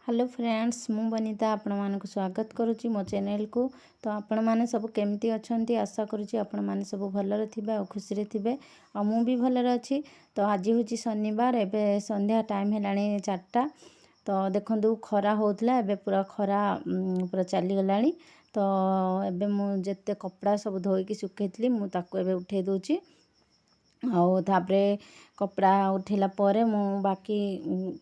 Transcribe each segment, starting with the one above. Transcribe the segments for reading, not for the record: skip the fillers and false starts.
Hello friends मु बनीता आपण मानक स्वागत करुच्ची मो चैनल को। तो आपण माने सब केमती अछंती आशा करुच्ची आपण माने सब भलरे थिबे और खुशी रे थिबे आ मु भी भलरे अछि। तो आज होची शनिवार एबे संध्या टाइम हेलाणी 4टा। तो देखंदु खरा होतला एबे पूरा खरा पूरा चली गलाणी। तो एबे मु जत्ते कपड़ा सब धोई की सुखेतली मु ताको एबे उठे दोची आउ तापरे कपड़ा उठेला परे मु बाकी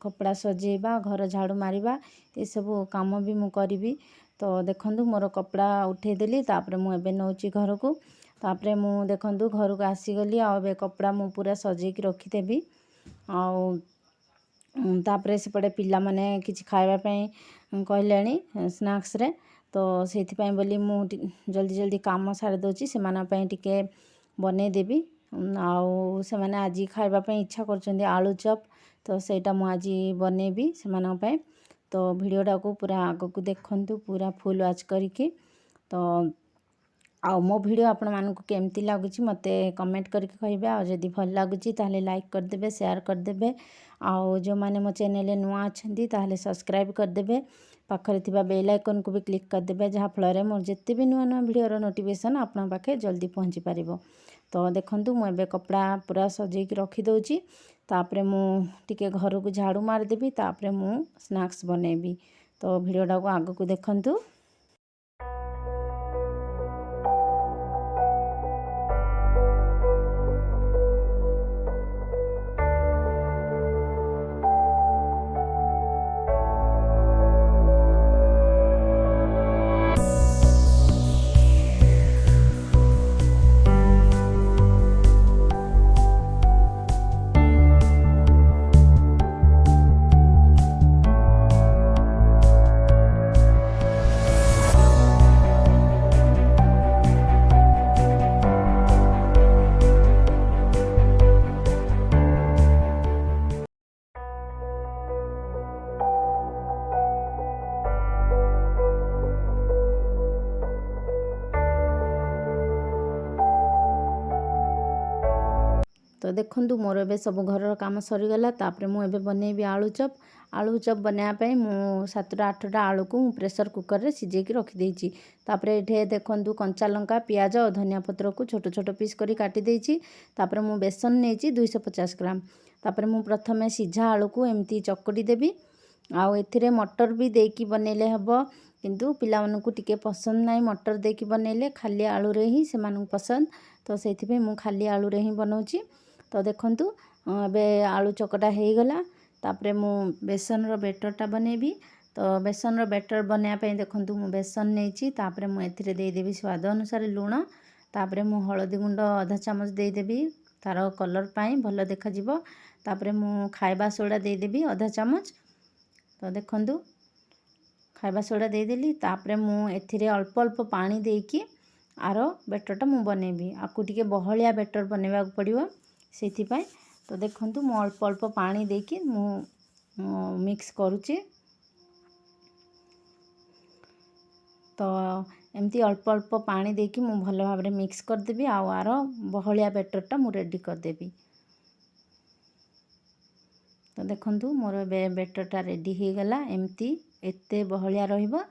कपड़ा सजेबा घर झाड़ू मारिबा ये सब काम भी मु करिवि। तो देखंदु मोर कपड़ा उठे देली तापरे मु एबे नौची घर को। तापरे मु देखंदु घर को आसी गली आ एबे कपड़ा मु पूरा सजे की रखी देबी। आउ तापरे सेपटे पिला माने किछि खाइबा पई कहलेनी स्नैक्स रे। तो सेथि पई बोली मु जल्दी जल्दी काम सारे दोची से माना पई टिके बने देबी। आउ से माने आज खाइबा पई इच्छा करछन्दी आलू चप। तो सेटा मु आज बनेबी से माना पई। तो वीडियोटा को पूरा आगो को देखंतु पूरा फुल वॉच करिके। तो आउ मो वीडियो आपण मानकु केमती लागुची मते कमेंट करके कहिबे। आ जदी भल लागुची ताले लाइक कर देबे शेयर कर देबे। आउ जो माने मो चैनल नुआ अछंती ताले सब्सक्राइब कर देबे। पाखरे थिबा बेल आइकन को भी क्लिक कर देबे जहा फलरे मोर जत्ते भी नुआ नुआ वीडियो रो नोटिफिकेशन आपन पाखे जल्दी पहुंची पारिबो। तो देखंतु मु एबे कपड़ा पूरा सजे की रखी दोची। तापरे मु टिके घर को झाड़ू मार देबी तापरे मु स्नैक्स बनेबी। तो वीडियोटा को आगो को देखंतु। तो देखंतु मोर एबे सब घर काम सरीगला। तापरे मु एबे बनेबी आलू चप। आलू चप बनाया पई मु 7टा 8टा आलू को प्रेशर कुकर रे सिजे की रखी देइची। तापरे एठे देखंतु कंचा लंका प्याज और धनिया पत्र को छोट छोट पीस करी काटी देइची। तापरे मु बेसन नेची 250 ग्राम। तापरे मु प्रथमे सिझा आलू को एमती चकटी देबी। आउ एथिरे मटर भी देकी बनेले हबो किंतु पिला मन को टिके पसंद नाही मटर देकी बनेले खाली आलू रे ही से मानु पसंद। तो सेथि पे मु खाली आलू रे ही बनौची। तो देखंतु एबे आलू चकटा हे गला। तापरे मु बेसन रो बेटरटा बनेबी। तो बेसन रो बेटर बनाया पई देखंतु मु बेसन नेची। तापरे मु एथिरे दे देबी स्वाद अनुसार लूण। तापरे मु हळदी गुंड आधा चामच दे देबी तारो कलर पई भलो देखा जिवो। तापरे मु खाइबा सोडा दे देबी आधा चामच। तो देखंतु खाइबा सोडा दे देली। तापरे मु एथिरे अल्प अल्प पानी देकी आरो बेटरटा मु बनेबी। आकु टिके बहलिया बेटर बनेबा पड़िबो सेथि पई। तो देखंतु मु अल्प अल्प पानी देकी मु मिक्स करूची। तो एमती अल्प अल्प पानी देकी मु भलो भाबरे मिक्स कर देबी। आरो बहलिया बेटरटा मु रेडी कर देबी। तो देखंतु मोर बेटरटा रेडी हे गला एमती एते बहलिया रहिबो।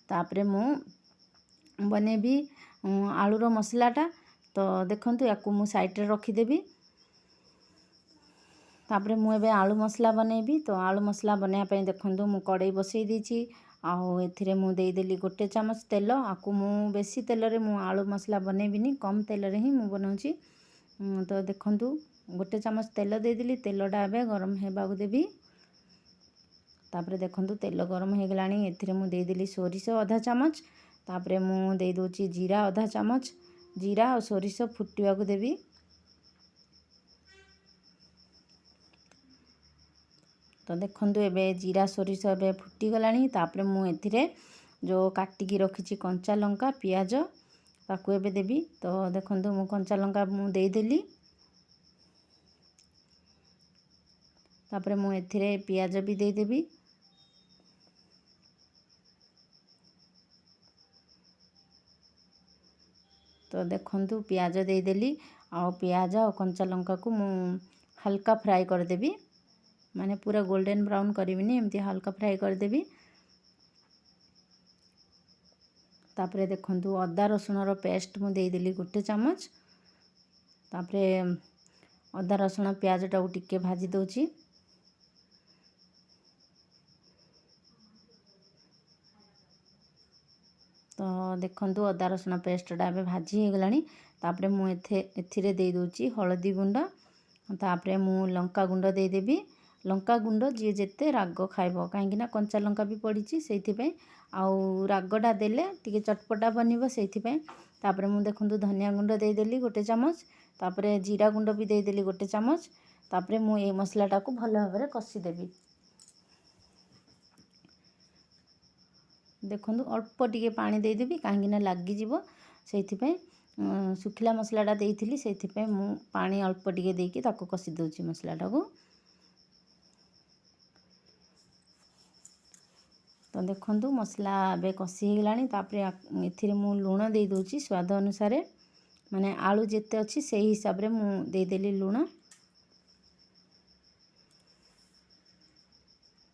तापरे मु बनेबी आलू रो मसलाटा। तो देखंतु याकु मु साइड रे रखी देबी। तापरे मु एबे आलू मसला बनेबी। तो आलू मसला बनाया पई देखंतु मु कड़ाई बसई दीची। आउ एथिरे मु देई देली 1 चामच तेल। आकु मु बेसी तेल रे मु आलू मसला बनेबिनी कम तेल रे ही मु बनौची। तो देखंतु 1 चामच तेल दे देली। तेलडा एबे गरम हेबा को देबी। तापरे देखंतु तेल गरम हे गलानी एथिरे मु देई देली सोरिषो आधा चामच। तापरे मु देई दोची जीरा आधा चामच। जीरा और सोरिषो फुटिबा को देबी। तो देखंतु एबे जीरा सोरिष एबे फुटी गलानी। तापरे मु एथिरे जो काटी की रखिची कंचा लंका प्याज ताकू एबे देबी। तो देखंतु मु कंचा लंका मु देई देली। तापरे मु एथिरे प्याज भी देई देबी। तो देखंतु प्याज दे देली। आ प्याज और कंचा लंका को मु हल्का फ्राई कर देबी। माने पूरा गोल्डन ब्राउन करिबिनी एमती हल्का फ्राई कर देबी। तापरे देखंतु अदा रसुण पेस्ट मु देदेली 1 चामच। तापरे अदा रसुण प्याज टाକୁ टिके भाजी दउची। तो देखंतु अदा रसुण पेस्टटा एबे भाजी हो गलानी। तापरे मु एथिरे दे दउची हळदी गुंड। तापरे मु लंका गुंड दे देबी। लंका गुंड जी जेते राग खाइबो काहेकि ना कंचा लंका भी पड़ीची सेथि पे आउ रागडा देले टिके चटपटा बनिबो सेथि पे। तापरे मु देखंतु धनिया गुंड दे देली 1 चामच। तापरे जीरा गुंड भी दे देली 1 चामच। तापरे मु ए मसलाटा को भलो भाबरे कसी देबी। देखंतु अल्प टिके पानी दे देबी काहेकि ना लागी जीवो सेथि पे। सुखिला मसलाटा देइथिली सेथि पे मु पानी अल्प टिके देकी ताको कसी दउची मसलाटा को। तो देखंतु मसला बे कसी हो गलानी। तापरे एथिरे मु लूण दे दउची स्वाद अनुसार माने आलू जेते अछि सेही हिसाब रे मु दे देली लूण।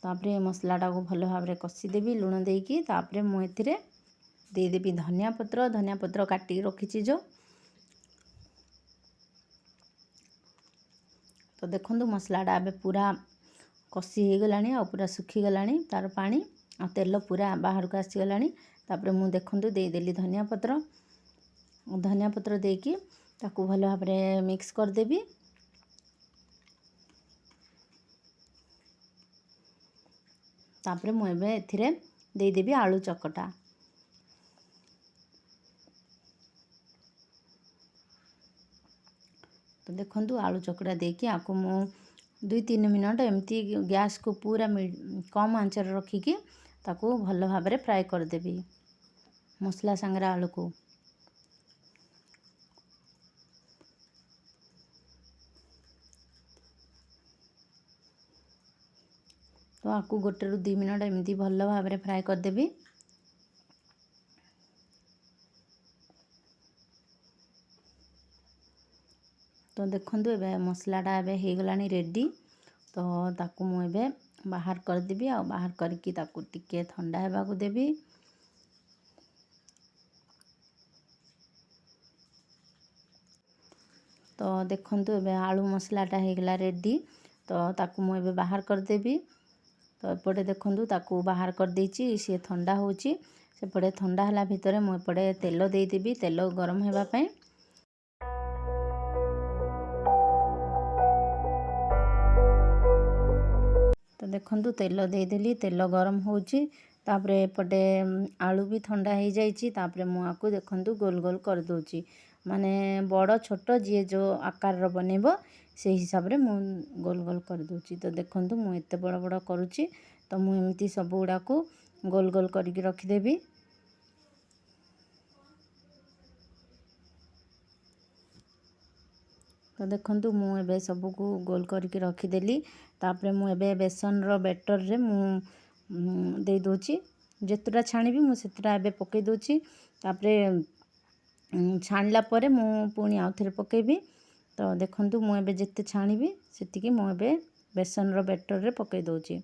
तापरे मसलाटा को भलो भाबरे कसी देबी लूण देकी। तापरे मु एथिरे दे देबी धनिया पत्र काटी रखिची जो। तो देखंतु मसलाटा अबे पूरा कसी हो गलानी आ पूरा सुखी गलानी तार पानी आ तेल पूरा बाहर को आसी गलानी। तापरे मु देखंतु दे देली धनिया पत्र देकी ताकू भलो भाबरे मिक्स कर देबी। तापरे मु एबे एथिरे दे देबी आलू चकटा। तो देखंतु आलू चकटा देकी आको मु 2-3 मिनट एमती गैस को पूरा कम आंच रे रखी की ताको भलो भाबरे फ्राई कर देबी मसला संगरा आलू को। तो आकु 1-2 मिनट एमती भलो भाबरे फ्राई कर देबी। तो देखंतु एबे मसलाटा एबे हे गलानी रेडी। तो ताकू मु एबे बाहर कर देबी आ बाहर करकी ताकू टिके ठंडा हेबा को देबी। तो देखंतु एबे आलू मसलाटा हे गला रेडी। तो ताकू मु एबे बाहर कर देबी। तो एपटे देखंतु ताकू बाहर कर देची सी ठंडा होची। सेपटे ठंडा हला भितरे मु एपटे तेल दे देबी तेल गरम हेबा पई। तो देखंतु तेल दे देली तेल गरम होची। तापरे एपटे आलू भी ठंडा हो जाइची। तापरे मु आकू देखंतु गोल गोल कर दोची माने बड़ छोट जे जो आकार रो बनेबो से हिसाब रे मु गोल गोल कर दोची। तो देखंतु मु एते बड़ बड़ करूची। तो मु एमती सब गुडा को गोल गोल करके रखी देबी। तो देखंतु मु एबे सब को गोल करके रखी देली। तापरे मु एबे बेसन रो बैटर रे मु दे दोची जेतुरा छाणीबी मु सेतुरा एबे पके दोची। तापरे छाणला परे मु पुणी आउथरे पकेबी। तो देखंतु मु एबे जेते छाणीबी सेतिकी मु एबे बेसन रो बैटर रे पके दोची।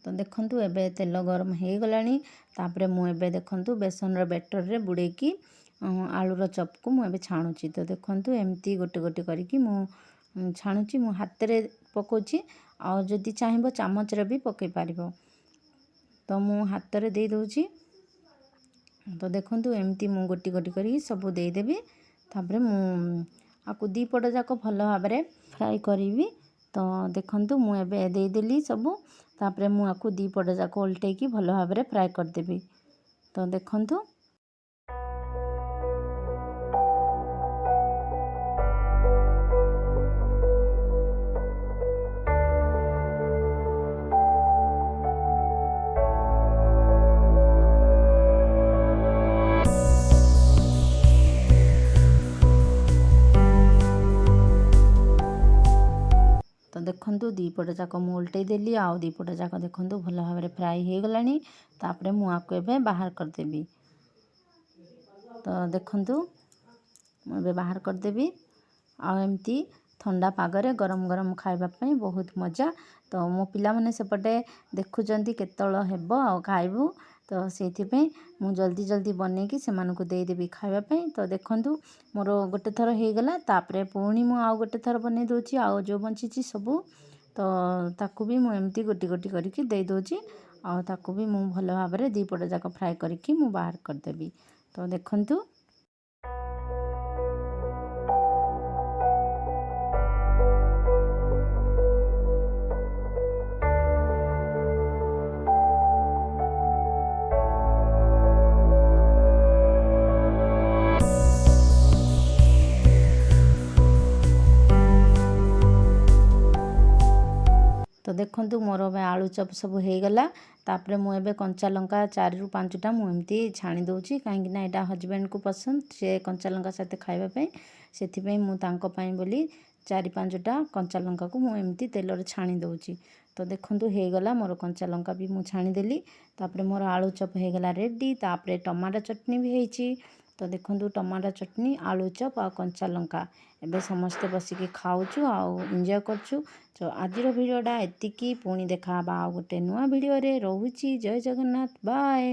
तो देखंतु एबे तेल गरम हो गलानी। तापरे मु एबे देखंतु बेसन रो बैटर रे बुड़ेकी आलू रो चप को मु एबे छाणुची। तो देखंतु एमती गोटे गोटे करके मु छाणुची। मु हाथ रे पकोची आ जदी चाहिबो चामच रे भी पके पारिबो। तो मु हाथ रे दे दोची। तो देखंतु एमती मु गोटी गोटी करी सब दे देबी। तापरे मु आकु दी पट जाको भलो भाबरे फ्राई करिवि। तो देखंतु मु एबे दे देली सब। तापरे मु आकु दी पट जाको उल्टे की भलो भाबरे फ्राई कर देबी। तो देखंतु तो देखंतु दी पट जाको मु उल्टे देली आउ दी पट जाको देखंतु भलो भाबरे फ्राई हो गलानी। तापरे मु आकु एबे बाहर कर देबी। तो देखंतु मु एबे बाहर कर देबी आ एमती ଥଣ୍ଡା ପାଗରେ ଗରମ ଗରମ ଖାଇବା ପାଇଁ ବହୁତ ମଜା। ତ ମୋ ପିଲାମାନେ ସେପଟେ ଦେଖୁଛନ୍ତି କେତେବେଳେ ହେବ ଆଉ ଖାଇବୁ। ତ ସେଇଥିପାଇଁ ମୁଁ ଜଲ୍ଦି ଜଲ୍ଦି ବନେଇକି ସେମାନଙ୍କୁ ଦେଇଦେବି ଖାଇବା ପାଇଁ। ତ ଦେଖନ୍ତୁ ମୋର ଗୋଟେ ଥର ହେଇଗଲା, ତାପରେ ପୁଣି ମୁଁ ଆଉ ଗୋଟେ ଥର ବନେଇ ଦେଉଛି। ଆଉ ଯେଉଁ ବଞ୍ଚିଛି ସବୁ ତ ତାକୁ ବି ମୁଁ ଏମିତି ଗୋଟି ଗୋଟି କରିକି ଦେଇ ଦେଉଛି। ଆଉ ତାକୁ ବି ମୁଁ ଭଲ ଭାବରେ ଦୁଇ ପଟ ଯାକ ଫ୍ରାଏ କରିକି ମୁଁ ବାହାର କରିଦେବି। ତ ଦେଖନ୍ତୁ ତ ଦେଖନ୍ତୁ ମୋର ଏବେ ଆଳୁ ଚପ୍ ସବୁ ହେଇଗଲା। ତାପରେ ମୁଁ ଏବେ କଞ୍ଚା ଲଙ୍କା 4ରୁ 5ଟା ମୁଁ ଏମିତି ଛାଣି ଦେଉଛି, କାହିଁକିନା ଏଇଟା ହଜବେଣ୍ଡକୁ ପସନ୍ଦ, ସେ କଞ୍ଚା ଲଙ୍କା ସହିତ ଖାଇବା ପାଇଁ। ସେଥିପାଇଁ ମୁଁ ତାଙ୍କ ପାଇଁ ବୋଲି 4-5ଟା କଞ୍ଚା ଲଙ୍କାକୁ ମୁଁ ଏମିତି ତେଲରେ ଛାଣି ଦେଉଛି। ତ ଦେଖନ୍ତୁ ହେଇଗଲା, ମୋର କଞ୍ଚା ଲଙ୍କା ବି ମୁଁ ଛାଣିଦେଲି। ତାପରେ ମୋର ଆଳୁ ଚପ୍ ହେଇଗଲା ରେଡ଼ି। ତାପରେ ଟମାଟୋ ଚଟଣି ବି ହେଇଛି। ତ ଦେଖନ୍ତୁ ଟମାଟୋ ଚଟଣି, ଆଳୁ ଚପ୍ ଆଉ କଞ୍ଚା ଲଙ୍କା ଏବେ ସମସ୍ତେ ବସିକି ଖାଉଛୁ ଆଉ ଏନ୍ଜୟ କରୁଛୁ। ତ ଆଜିର ଭିଡ଼ିଓଟା ଏତିକି। ପୁଣି ଦେଖା ହେବା ଆଉ ଗୋଟେ ନୂଆ ଭିଡ଼ିଓରେ। ରହୁଛି। ଜୟ ଜଗନ୍ନାଥ। ବାଏ।